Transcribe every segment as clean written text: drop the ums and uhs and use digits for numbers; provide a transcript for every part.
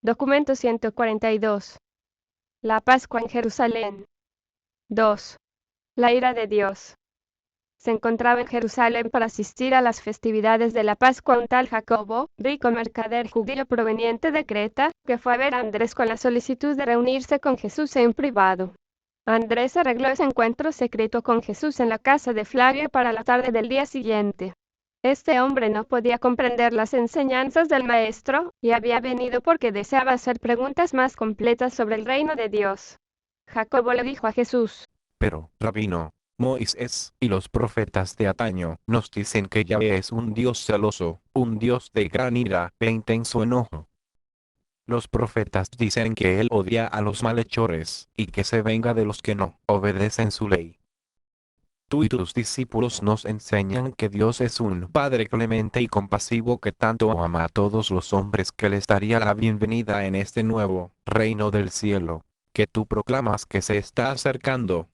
Documento 142. La Pascua en Jerusalén. 2. La ira de Dios. Se encontraba en Jerusalén para asistir a las festividades de la Pascua un tal Jacobo, rico mercader judío proveniente de Creta, que fue a ver a Andrés con la solicitud de reunirse con Jesús en privado. Andrés arregló ese encuentro secreto con Jesús en la casa de Flavio para la tarde del día siguiente. Este hombre no podía comprender las enseñanzas del Maestro, y había venido porque deseaba hacer preguntas más completas sobre el reino de Dios. Jacobo le dijo a Jesús: Pero, Rabino, Moisés y los profetas de antaño nos dicen que Yahvé es un Dios celoso, un Dios de gran ira e intenso enojo. Los profetas dicen que Él odia a los malhechores, y que se venga de los que no obedecen su ley. Tú y tus discípulos nos enseñan que Dios es un Padre clemente y compasivo que tanto ama a todos los hombres que les daría la bienvenida en este nuevo reino del cielo, que tú proclamas que se está acercando.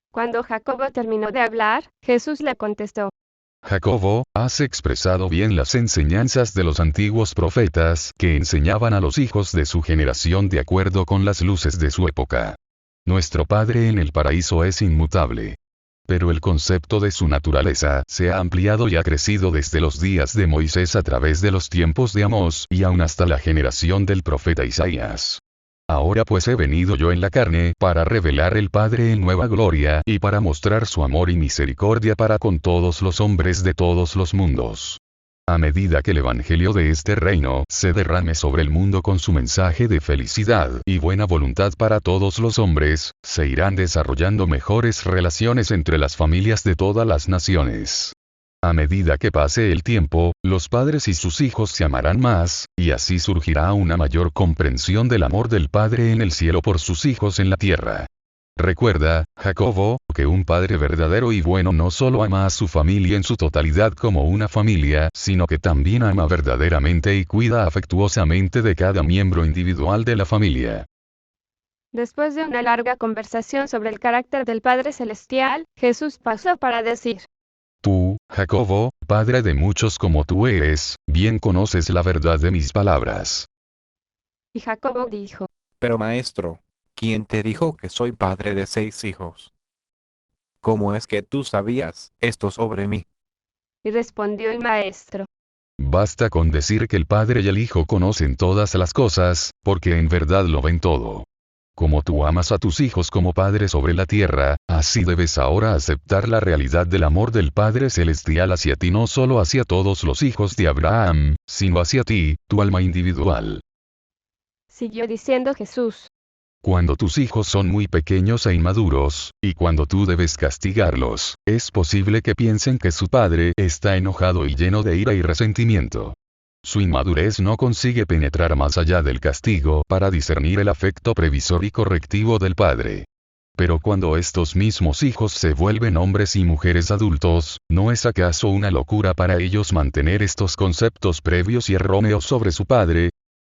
Cuando Jacobo terminó de hablar, Jesús le contestó: Jacobo, has expresado bien las enseñanzas de los antiguos profetas que enseñaban a los hijos de su generación de acuerdo con las luces de su época. Nuestro Padre en el paraíso es inmutable. Pero el concepto de su naturaleza se ha ampliado y ha crecido desde los días de Moisés a través de los tiempos de Amós y aún hasta la generación del profeta Isaías. Ahora pues he venido yo en la carne para revelar el Padre en nueva gloria y para mostrar su amor y misericordia para con todos los hombres de todos los mundos. A medida que el Evangelio de este reino se derrame sobre el mundo con su mensaje de felicidad y buena voluntad para todos los hombres, se irán desarrollando mejores relaciones entre las familias de todas las naciones. A medida que pase el tiempo, los padres y sus hijos se amarán más, y así surgirá una mayor comprensión del amor del Padre en el cielo por sus hijos en la tierra. Recuerda, Jacobo, que un padre verdadero y bueno no solo ama a su familia en su totalidad como una familia, sino que también ama verdaderamente y cuida afectuosamente de cada miembro individual de la familia. Después de una larga conversación sobre el carácter del Padre Celestial, Jesús pasó para decir: Tú, Jacobo, padre de muchos como tú eres, bien conoces la verdad de mis palabras. Y Jacobo dijo: Pero maestro, ¿quién te dijo que soy padre de 6 hijos? ¿Cómo es que tú sabías esto sobre mí? Y respondió el Maestro: Basta con decir que el Padre y el Hijo conocen todas las cosas, porque en verdad lo ven todo. Como tú amas a tus hijos como Padre sobre la tierra, así debes ahora aceptar la realidad del amor del Padre Celestial hacia ti, no solo hacia todos los hijos de Abraham, sino hacia ti, tu alma individual. Siguió diciendo Jesús: Cuando tus hijos son muy pequeños e inmaduros, y cuando tú debes castigarlos, es posible que piensen que su padre está enojado y lleno de ira y resentimiento. Su inmadurez no consigue penetrar más allá del castigo para discernir el afecto previsor y correctivo del padre. Pero cuando estos mismos hijos se vuelven hombres y mujeres adultos, ¿no es acaso una locura para ellos mantener estos conceptos previos y erróneos sobre su padre?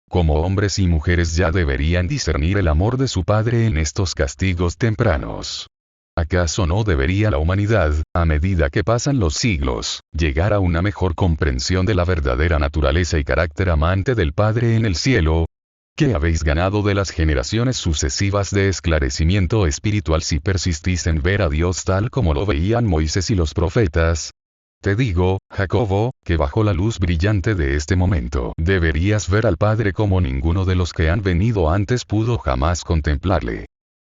Como hombres y mujeres ya deberían discernir el amor de su Padre en estos castigos tempranos. ¿Acaso no debería la humanidad, a medida que pasan los siglos, llegar a una mejor comprensión de la verdadera naturaleza y carácter amante del Padre en el cielo? ¿Qué habéis ganado de las generaciones sucesivas de esclarecimiento espiritual si persistís en ver a Dios tal como lo veían Moisés y los profetas? Te digo, Jacobo, que bajo la luz brillante de este momento deberías ver al Padre como ninguno de los que han venido antes pudo jamás contemplarle.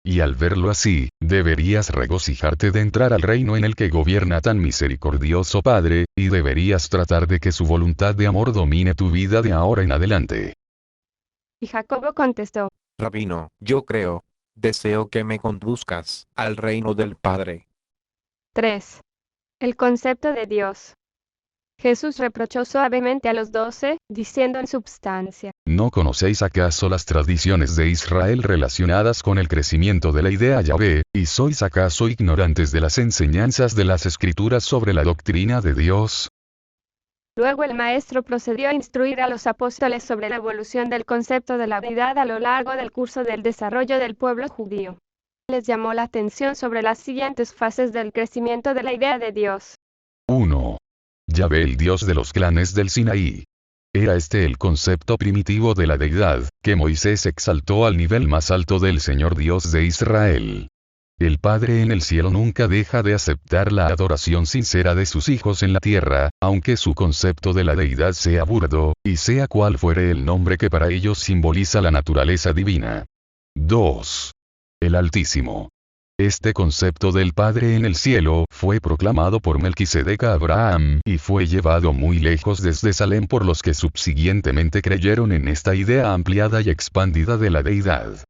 Y al verlo así, deberías regocijarte de entrar al reino en el que gobierna tan misericordioso Padre, y deberías tratar de que su voluntad de amor domine tu vida de ahora en adelante. Y Jacobo contestó: Rabino, yo deseo que me conduzcas al reino del Padre. 3. El concepto de Dios. Jesús reprochó suavemente a los 12, diciendo en substancia: ¿No conocéis acaso las tradiciones de Israel relacionadas con el crecimiento de la idea Yahvé, y sois acaso ignorantes de las enseñanzas de las Escrituras sobre la doctrina de Dios? Luego el Maestro procedió a instruir a los apóstoles sobre la evolución del concepto de la deidad a lo largo del curso del desarrollo del pueblo judío. Les llamó la atención sobre las siguientes fases del crecimiento de la idea de Dios. 1. Yahvé, el Dios de los clanes del Sinaí. Era este el concepto primitivo de la deidad, que Moisés exaltó al nivel más alto del Señor Dios de Israel. El Padre en el cielo nunca deja de aceptar la adoración sincera de sus hijos en la tierra, aunque su concepto de la deidad sea burdo, y sea cual fuere el nombre que para ellos simboliza la naturaleza divina. 2. El Altísimo. Este concepto del Padre en el cielo fue proclamado por Melquisedec a Abraham y fue llevado muy lejos desde Salem por los que subsiguientemente creyeron en esta idea ampliada y expandida de la deidad.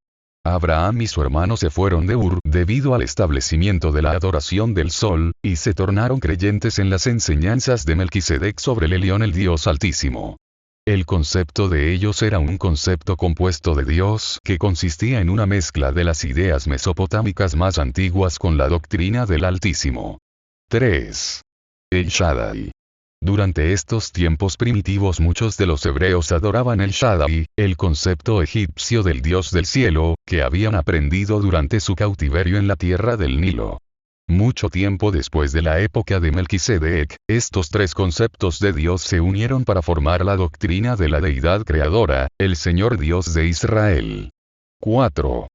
Abraham y su hermano se fueron de Ur debido al establecimiento de la adoración del sol, y se tornaron creyentes en las enseñanzas de Melquisedec sobre el Elión, el Dios Altísimo. El concepto de ellos era un concepto compuesto de Dios que consistía en una mezcla de las ideas mesopotámicas más antiguas con la doctrina del Altísimo. 3. El Shaddai. Durante estos tiempos primitivos muchos de los hebreos adoraban el Shaddai, el concepto egipcio del Dios del cielo, que habían aprendido durante su cautiverio en la tierra del Nilo. Mucho tiempo después de la época de Melquisedec, estos tres conceptos de Dios se unieron para formar la doctrina de la deidad creadora, el Señor Dios de Israel. 4.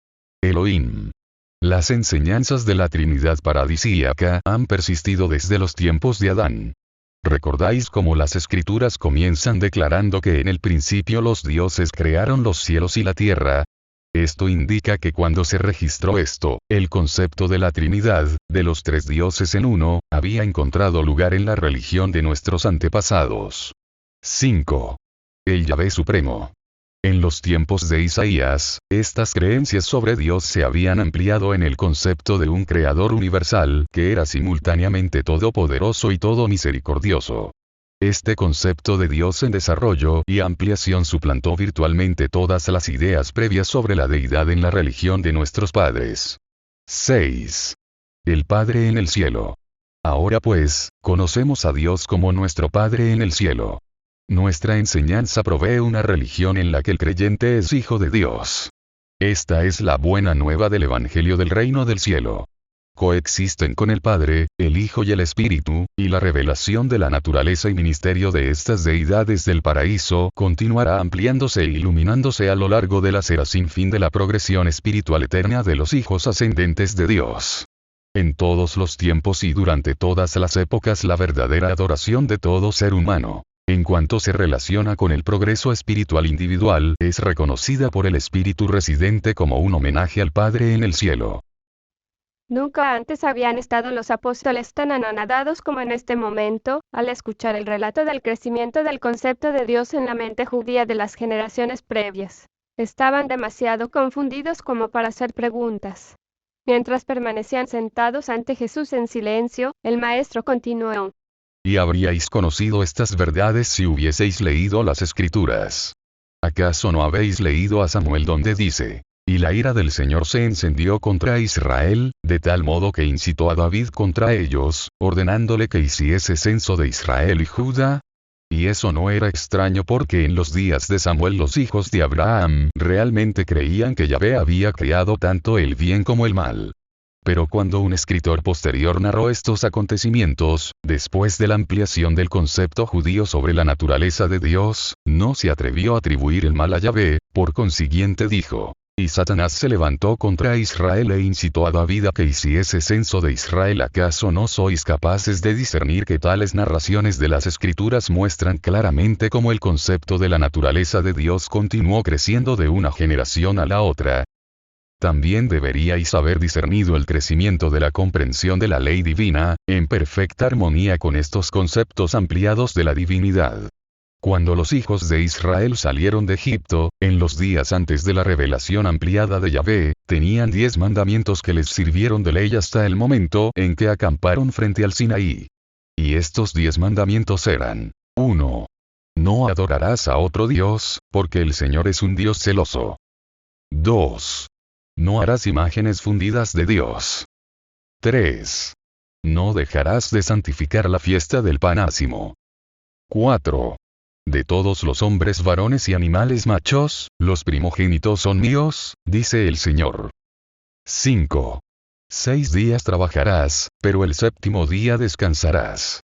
Elohim. Las enseñanzas de la Trinidad paradisíaca han persistido desde los tiempos de Adán. ¿Recordáis cómo las escrituras comienzan declarando que en el principio los dioses crearon los cielos y la tierra? Esto indica que cuando se registró esto, el concepto de la Trinidad, de los tres dioses en uno, había encontrado lugar en la religión de nuestros antepasados. 5. El Yahvé Supremo. En los tiempos de Isaías, estas creencias sobre Dios se habían ampliado en el concepto de un Creador universal que era simultáneamente todopoderoso y todo misericordioso. Este concepto de Dios en desarrollo y ampliación suplantó virtualmente todas las ideas previas sobre la deidad en la religión de nuestros padres. 6. El Padre en el cielo. Ahora pues, conocemos a Dios como nuestro Padre en el cielo. Nuestra enseñanza provee una religión en la que el creyente es hijo de Dios. Esta es la buena nueva del Evangelio del Reino del Cielo. Coexisten con el Padre, el Hijo y el Espíritu, y la revelación de la naturaleza y ministerio de estas deidades del paraíso continuará ampliándose e iluminándose a lo largo de las eras sin fin de la progresión espiritual eterna de los hijos ascendentes de Dios. En todos los tiempos y durante todas las épocas la verdadera adoración de todo ser humano, en cuanto se relaciona con el progreso espiritual individual, es reconocida por el Espíritu residente como un homenaje al Padre en el cielo. Nunca antes habían estado los apóstoles tan anonadados como en este momento, al escuchar el relato del crecimiento del concepto de Dios en la mente judía de las generaciones previas. Estaban demasiado confundidos como para hacer preguntas. Mientras permanecían sentados ante Jesús en silencio, el maestro continuó. Y habríais conocido estas verdades si hubieseis leído las Escrituras. ¿Acaso no habéis leído a Samuel donde dice: y la ira del Señor se encendió contra Israel, de tal modo que incitó a David contra ellos, ordenándole que hiciese censo de Israel y Judá? Y eso no era extraño porque en los días de Samuel los hijos de Abraham realmente creían que Yahvé había creado tanto el bien como el mal. Pero cuando un escritor posterior narró estos acontecimientos, después de la ampliación del concepto judío sobre la naturaleza de Dios, no se atrevió a atribuir el mal a Yahvé, por consiguiente dijo: y Satanás se levantó contra Israel e incitó a David a que hiciese censo de Israel. ¿Acaso no sois capaces de discernir que tales narraciones de las Escrituras muestran claramente cómo el concepto de la naturaleza de Dios continuó creciendo de una generación a la otra? También deberíais haber discernido el crecimiento de la comprensión de la ley divina, en perfecta armonía con estos conceptos ampliados de la divinidad. Cuando los hijos de Israel salieron de Egipto, en los días antes de la revelación ampliada de Yahvé, tenían 10 mandamientos que les sirvieron de ley hasta el momento en que acamparon frente al Sinaí. Y estos 10 mandamientos eran: 1. No adorarás a otro Dios, porque el Señor es un Dios celoso. 2. No harás imágenes fundidas de Dios. 3. No dejarás de santificar la fiesta del Panásimo. 4. De todos los hombres varones y animales machos, los primogénitos son míos, dice el Señor. 5. 6 días trabajarás, pero el séptimo día descansarás.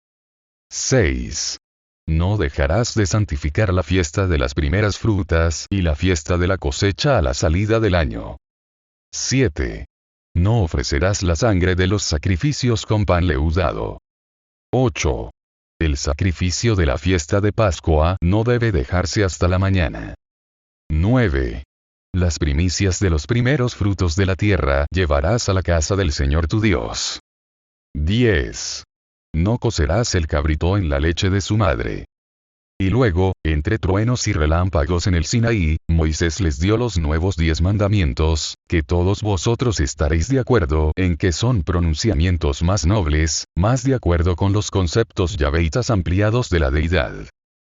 6. No dejarás de santificar la fiesta de las primeras frutas y la fiesta de la cosecha a la salida del año. 7. No ofrecerás la sangre de los sacrificios con pan leudado. 8. El sacrificio de la fiesta de Pascua no debe dejarse hasta la mañana. 9. Las primicias de los primeros frutos de la tierra llevarás a la casa del Señor tu Dios. 10. No cocerás el cabrito en la leche de su madre. Y luego, entre truenos y relámpagos en el Sinaí, Moisés les dio los nuevos 10 mandamientos, que todos vosotros estaréis de acuerdo en que son pronunciamientos más nobles, más de acuerdo con los conceptos yahvéitas ampliados de la deidad.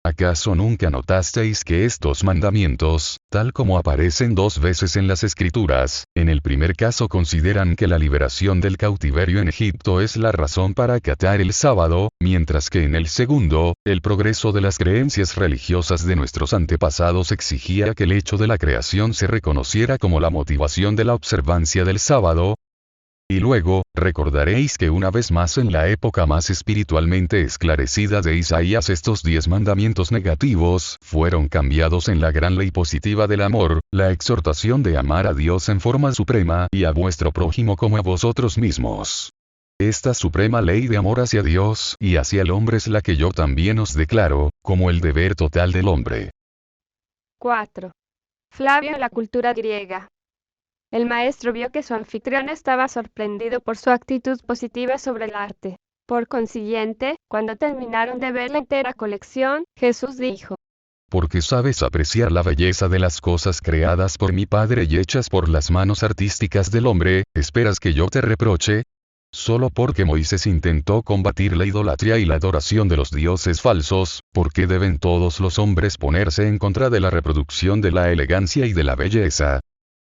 ¿Acaso nunca notasteis que estos mandamientos, tal como aparecen 2 veces en las Escrituras, en el primer caso consideran que la liberación del cautiverio en Egipto es la razón para acatar el sábado, mientras que en el segundo, el progreso de las creencias religiosas de nuestros antepasados exigía que el hecho de la creación se reconociera como la motivación de la observancia del sábado? Y luego, recordaréis que una vez más en la época más espiritualmente esclarecida de Isaías estos 10 mandamientos negativos fueron cambiados en la gran ley positiva del amor, la exhortación de amar a Dios en forma suprema y a vuestro prójimo como a vosotros mismos. Esta suprema ley de amor hacia Dios y hacia el hombre es la que yo también os declaro, como el deber total del hombre. 4. Flavio en la cultura griega. El maestro vio que su anfitrión estaba sorprendido por su actitud positiva sobre el arte. Por consiguiente, cuando terminaron de ver la entera colección, Jesús dijo: Porque sabes apreciar la belleza de las cosas creadas por mi Padre y hechas por las manos artísticas del hombre, ¿esperas que yo te reproche? Solo porque Moisés intentó combatir la idolatría y la adoración de los dioses falsos, ¿por qué deben todos los hombres ponerse en contra de la reproducción de la elegancia y de la belleza?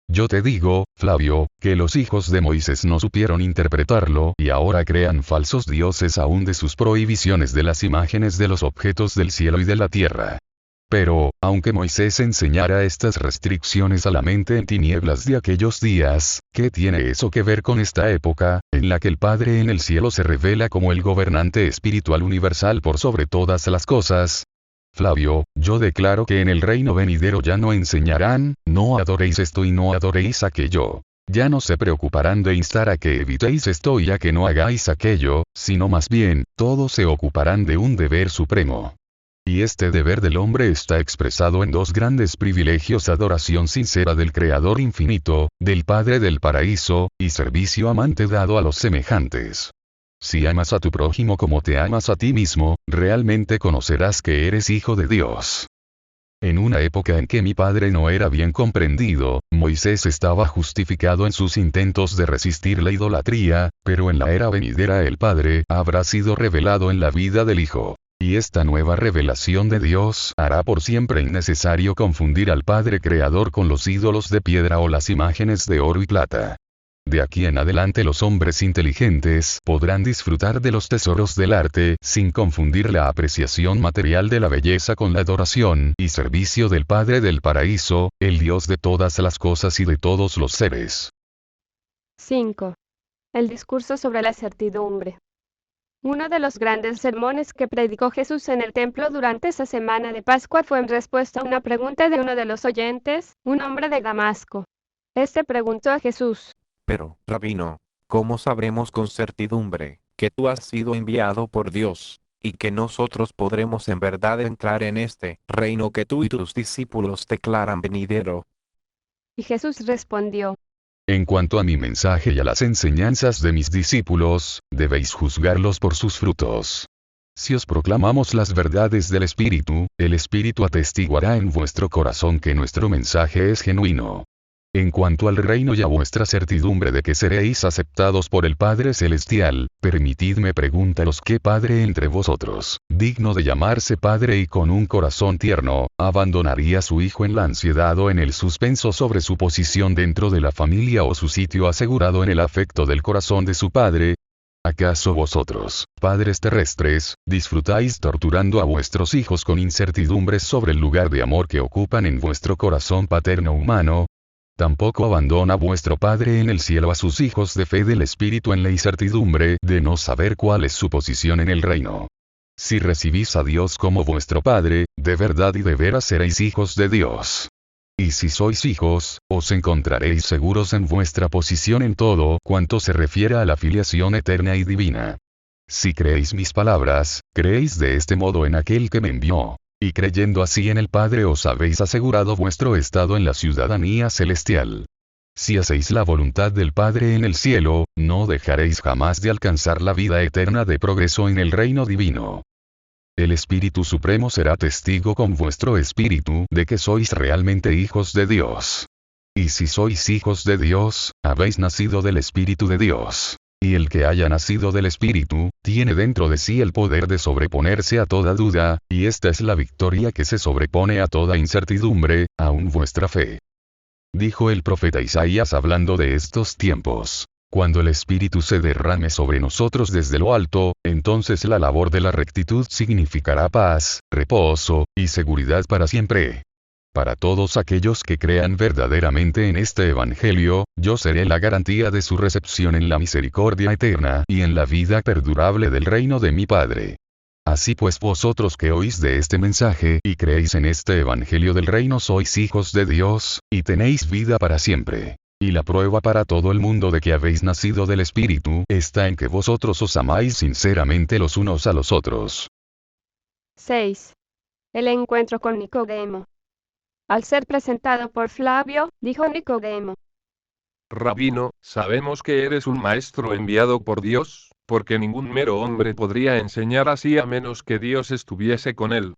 Yo te digo, Flavio, que los hijos de Moisés no supieron interpretarlo y ahora crean falsos dioses aún de sus prohibiciones de las imágenes de los objetos del cielo y de la tierra. Pero, aunque Moisés enseñara estas restricciones a la mente en tinieblas de aquellos días, ¿qué tiene eso que ver con esta época, en la que el Padre en el cielo se revela como el gobernante espiritual universal por sobre todas las cosas? Flavio, yo declaro que en el reino venidero ya no enseñarán, no adoréis esto y no adoréis aquello. Ya no se preocuparán de instar a que evitéis esto y a que no hagáis aquello, sino más bien, todos se ocuparán de un deber supremo. Y este deber del hombre está expresado en 2 grandes privilegios: adoración sincera del Creador infinito, del Padre del paraíso, y servicio amante dado a los semejantes. Si amas a tu prójimo como te amas a ti mismo, realmente conocerás que eres hijo de Dios. En una época en que mi padre no era bien comprendido, Moisés estaba justificado en sus intentos de resistir la idolatría, pero en la era venidera el Padre habrá sido revelado en la vida del Hijo. Y esta nueva revelación de Dios hará por siempre innecesario confundir al Padre Creador con los ídolos de piedra o las imágenes de oro y plata. De aquí en adelante los hombres inteligentes podrán disfrutar de los tesoros del arte sin confundir la apreciación material de la belleza con la adoración y servicio del Padre del paraíso, el Dios de todas las cosas y de todos los seres. 5. El discurso sobre la certidumbre. Uno de los grandes sermones que predicó Jesús en el templo durante esa semana de Pascua fue en respuesta a una pregunta de uno de los oyentes, un hombre de Damasco. Este preguntó a Jesús: Pero, Rabino, ¿cómo sabremos con certidumbre que tú has sido enviado por Dios, y que nosotros podremos en verdad entrar en este reino que tú y tus discípulos declaran venidero? Y Jesús respondió: En cuanto a mi mensaje y a las enseñanzas de mis discípulos, debéis juzgarlos por sus frutos. Si os proclamamos las verdades del Espíritu, el Espíritu atestiguará en vuestro corazón que nuestro mensaje es genuino. En cuanto al reino y a vuestra certidumbre de que seréis aceptados por el Padre Celestial, permitidme preguntaros: ¿qué padre entre vosotros, digno de llamarse padre y con un corazón tierno, abandonaría a su hijo en la ansiedad o en el suspenso sobre su posición dentro de la familia o su sitio asegurado en el afecto del corazón de su padre? ¿Acaso vosotros, padres terrestres, disfrutáis torturando a vuestros hijos con incertidumbres sobre el lugar de amor que ocupan en vuestro corazón paterno humano? Tampoco abandona vuestro Padre en el cielo a sus hijos de fe del Espíritu en la incertidumbre de no saber cuál es su posición en el reino. Si recibís a Dios como vuestro Padre, de verdad y de veras seréis hijos de Dios. Y si sois hijos, os encontraréis seguros en vuestra posición en todo cuanto se refiere a la filiación eterna y divina. Si creéis mis palabras, creéis de este modo en aquel que me envió. Y creyendo así en el Padre os habéis asegurado vuestro estado en la ciudadanía celestial. Si hacéis la voluntad del Padre en el cielo, no dejaréis jamás de alcanzar la vida eterna de progreso en el reino divino. El Espíritu Supremo será testigo con vuestro espíritu de que sois realmente hijos de Dios. Y si sois hijos de Dios, habéis nacido del Espíritu de Dios. Y el que haya nacido del Espíritu, tiene dentro de sí el poder de sobreponerse a toda duda, y esta es la victoria que se sobrepone a toda incertidumbre, aun vuestra fe. Dijo el profeta Isaías hablando de estos tiempos. Cuando el Espíritu se derrame sobre nosotros desde lo alto, entonces la labor de la rectitud significará paz, reposo, y seguridad para siempre. Para todos aquellos que crean verdaderamente en este Evangelio, yo seré la garantía de su recepción en la misericordia eterna y en la vida perdurable del reino de mi Padre. Así pues vosotros que oís de este mensaje y creéis en este Evangelio del reino sois hijos de Dios, y tenéis vida para siempre. Y la prueba para todo el mundo de que habéis nacido del Espíritu está en que vosotros os amáis sinceramente los unos a los otros. 6. El encuentro con Nicodemo. Al ser presentado por Flavio, dijo Nicodemo: Rabino, sabemos que eres un maestro enviado por Dios, porque ningún mero hombre podría enseñar así a menos que Dios estuviese con él.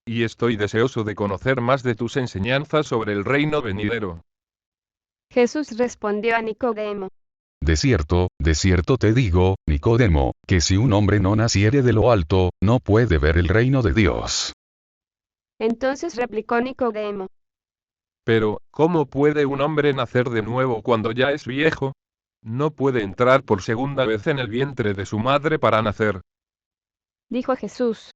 Y estoy deseoso de conocer más de tus enseñanzas sobre el reino venidero. Jesús respondió a Nicodemo: De cierto te digo, Nicodemo, que si un hombre no naciere de lo alto, no puede ver el reino de Dios. Entonces replicó Nicodemo: Pero, ¿cómo puede un hombre nacer de nuevo cuando ya es viejo? No puede entrar por segunda vez en el vientre de su madre para nacer. Dijo Jesús: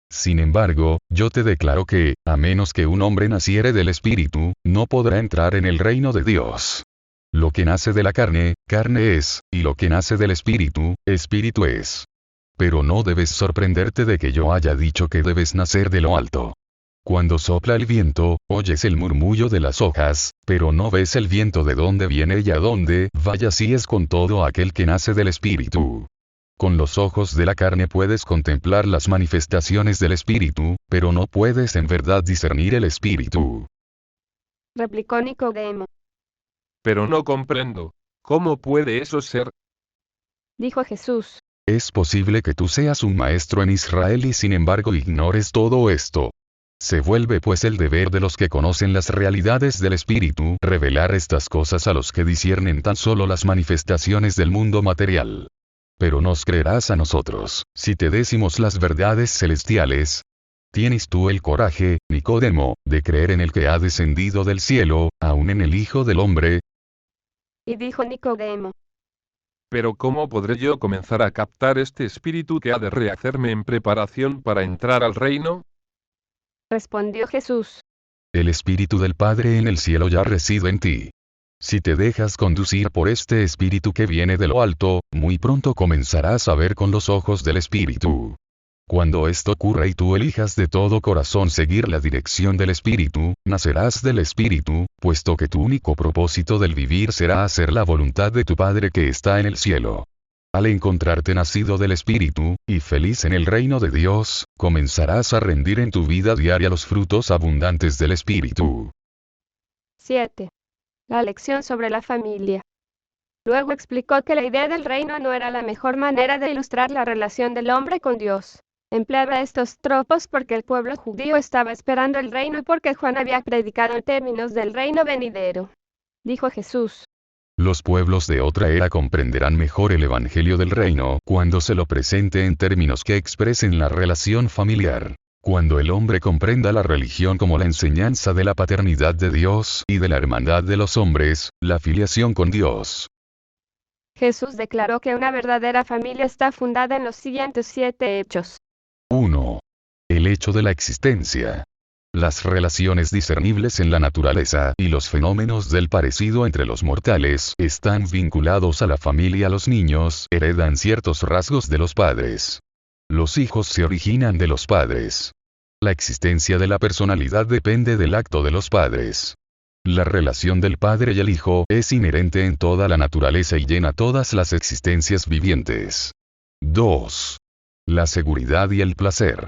Sin embargo, yo te declaro que, a menos que un hombre naciere del Espíritu, no podrá entrar en el reino de Dios. Lo que nace de la carne, carne es, y lo que nace del Espíritu, Espíritu es. Pero no debes sorprenderte de que yo haya dicho que debes nacer de lo alto. Cuando sopla el viento, oyes el murmullo de las hojas, pero no ves el viento de dónde viene y a dónde vaya. Así es con todo aquel que nace del Espíritu. Con los ojos de la carne puedes contemplar las manifestaciones del Espíritu, pero no puedes en verdad discernir el Espíritu. Replicó Nicodemo: Pero no comprendo. ¿Cómo puede eso ser? Dijo Jesús: Es posible que tú seas un maestro en Israel y sin embargo ignores todo esto. Se vuelve pues el deber de los que conocen las realidades del Espíritu revelar estas cosas a los que disciernen tan solo las manifestaciones del mundo material. Pero nos creerás a nosotros, si te decimos las verdades celestiales. ¿Tienes tú el coraje, Nicodemo, de creer en el que ha descendido del cielo, aun en el Hijo del Hombre? Y dijo Nicodemo: Pero ¿cómo podré yo comenzar a captar este espíritu que ha de rehacerme en preparación para entrar al reino? Respondió Jesús: El Espíritu del Padre en el cielo ya reside en ti. Si te dejas conducir por este Espíritu que viene de lo alto, muy pronto comenzarás a ver con los ojos del Espíritu. Cuando esto ocurra y tú elijas de todo corazón seguir la dirección del Espíritu, nacerás del Espíritu, puesto que tu único propósito del vivir será hacer la voluntad de tu Padre que está en el cielo. Al encontrarte nacido del Espíritu, y feliz en el reino de Dios, comenzarás a rendir en tu vida diaria los frutos abundantes del Espíritu. 7. La lección sobre la familia. Luego explicó que la idea del reino no era la mejor manera de ilustrar la relación del hombre con Dios. Empleaba estos tropos porque el pueblo judío estaba esperando el reino y porque Juan había predicado en términos del reino venidero. Dijo Jesús: Los pueblos de otra era comprenderán mejor el Evangelio del reino cuando se lo presente en términos que expresen la relación familiar. Cuando el hombre comprenda la religión como la enseñanza de la paternidad de Dios y de la hermandad de los hombres, la filiación con Dios. Jesús declaró que una verdadera familia está fundada en los siguientes 7 hechos. 1. El hecho de la existencia. Las relaciones discernibles en la naturaleza y los fenómenos del parecido entre los mortales están vinculados a la familia. Los niños heredan ciertos rasgos de los padres. Los hijos se originan de los padres. La existencia de la personalidad depende del acto de los padres. La relación del padre y el hijo es inherente en toda la naturaleza y llena todas las existencias vivientes. 2. La seguridad y el placer.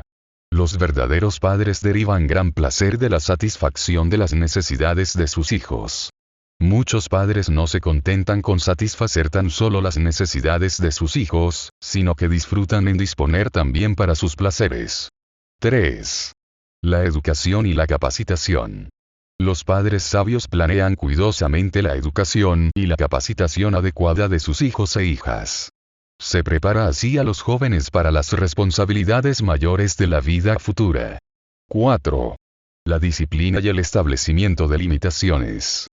Los verdaderos padres derivan gran placer de la satisfacción de las necesidades de sus hijos. Muchos padres no se contentan con satisfacer tan solo las necesidades de sus hijos, sino que disfrutan en disponer también para sus placeres. 3. La educación y la capacitación. Los padres sabios planean cuidadosamente la educación y la capacitación adecuada de sus hijos e hijas. Se prepara así a los jóvenes para las responsabilidades mayores de la vida futura. 4. La disciplina y el establecimiento de limitaciones.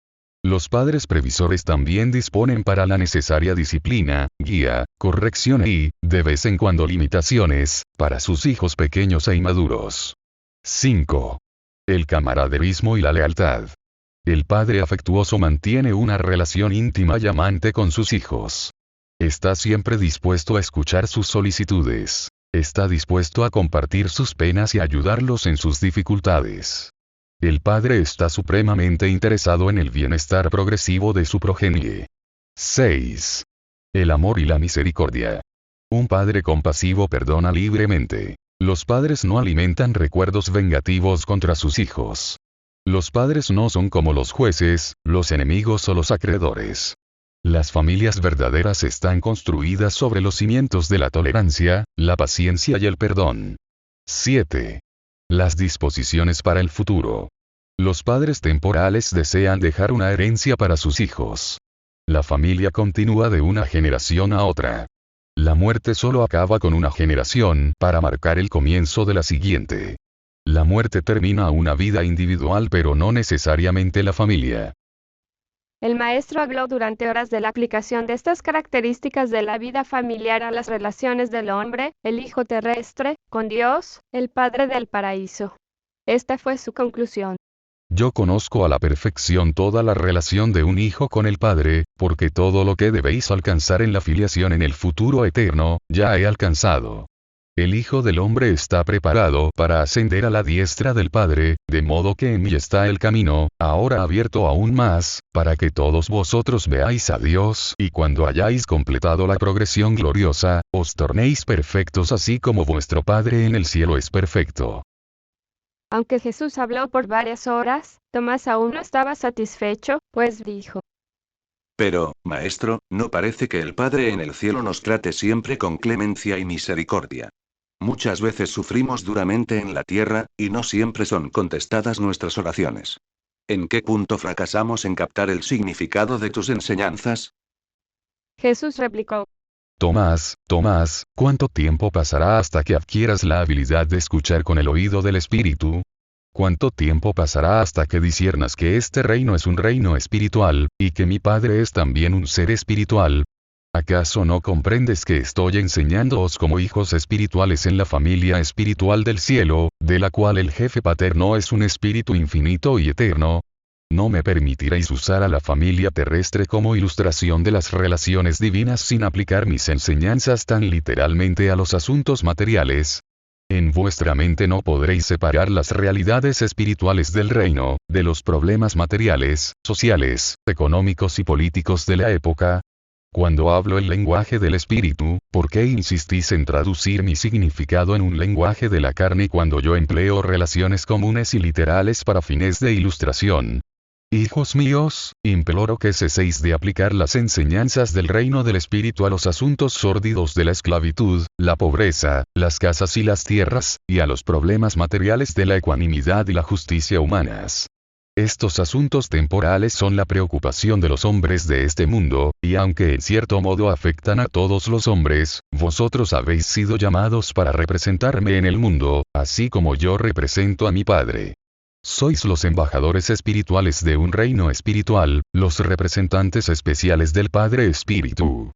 Los padres previsores también disponen para la necesaria disciplina, guía, corrección y, de vez en cuando, limitaciones, para sus hijos pequeños e inmaduros. 5. El camaraderismo y la lealtad. El padre afectuoso mantiene una relación íntima y amante con sus hijos. Está siempre dispuesto a escuchar sus solicitudes. Está dispuesto a compartir sus penas y ayudarlos en sus dificultades. El padre está supremamente interesado en el bienestar progresivo de su progenie. 6. El amor y la misericordia. Un padre compasivo perdona libremente. Los padres no alimentan recuerdos vengativos contra sus hijos. Los padres no son como los jueces, los enemigos o los acreedores. Las familias verdaderas están construidas sobre los cimientos de la tolerancia, la paciencia y el perdón. 7. Las disposiciones para el futuro. Los padres temporales desean dejar una herencia para sus hijos. La familia continúa de una generación a otra. La muerte solo acaba con una generación para marcar el comienzo de la siguiente. La muerte termina una vida individual pero no necesariamente la familia. El maestro habló durante horas de la aplicación de estas características de la vida familiar a las relaciones del hombre, el hijo terrestre, con Dios, el Padre del paraíso. Esta fue su conclusión. Yo conozco a la perfección toda la relación de un hijo con el Padre, porque todo lo que debéis alcanzar en la filiación en el futuro eterno, ya he alcanzado. El Hijo del Hombre está preparado para ascender a la diestra del Padre, de modo que en mí está el camino, ahora abierto aún más, para que todos vosotros veáis a Dios y cuando hayáis completado la progresión gloriosa, os tornéis perfectos así como vuestro Padre en el cielo es perfecto. Aunque Jesús habló por varias horas, Tomás aún no estaba satisfecho, pues dijo: Pero, maestro, ¿no parece que el Padre en el cielo nos trate siempre con clemencia y misericordia? Muchas veces sufrimos duramente en la tierra, y no siempre son contestadas nuestras oraciones. ¿En qué punto fracasamos en captar el significado de tus enseñanzas? Jesús replicó: Tomás, ¿cuánto tiempo pasará hasta que adquieras la habilidad de escuchar con el oído del Espíritu? ¿Cuánto tiempo pasará hasta que disciernas que este reino es un reino espiritual, y que mi Padre es también un ser espiritual? ¿Acaso no comprendes que estoy enseñándoos como hijos espirituales en la familia espiritual del cielo, de la cual el jefe paterno es un espíritu infinito y eterno? ¿No me permitiréis usar a la familia terrestre como ilustración de las relaciones divinas sin aplicar mis enseñanzas tan literalmente a los asuntos materiales? En vuestra mente no podréis separar las realidades espirituales del reino, de los problemas materiales, sociales, económicos y políticos de la época. Cuando hablo el lenguaje del espíritu, ¿por qué insistís en traducir mi significado en un lenguaje de la carne cuando yo empleo relaciones comunes y literales para fines de ilustración? Hijos míos, imploro que ceséis de aplicar las enseñanzas del reino del espíritu a los asuntos sórdidos de la esclavitud, la pobreza, las casas y las tierras, y a los problemas materiales de la ecuanimidad y la justicia humanas. Estos asuntos temporales son la preocupación de los hombres de este mundo, y aunque en cierto modo afectan a todos los hombres, vosotros habéis sido llamados para representarme en el mundo, así como yo represento a mi Padre. Sois los embajadores espirituales de un reino espiritual, los representantes especiales del Padre Espíritu.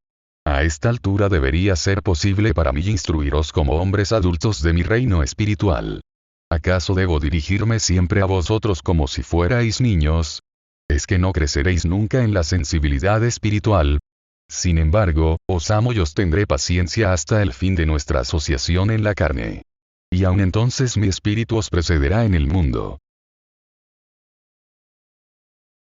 A esta altura debería ser posible para mí instruiros como hombres adultos de mi reino espiritual. ¿Acaso debo dirigirme siempre a vosotros como si fuerais niños? ¿Es que no creceréis nunca en la sensibilidad espiritual? Sin embargo, os amo y os tendré paciencia hasta el fin de nuestra asociación en la carne. Y aun entonces mi espíritu os precederá en el mundo.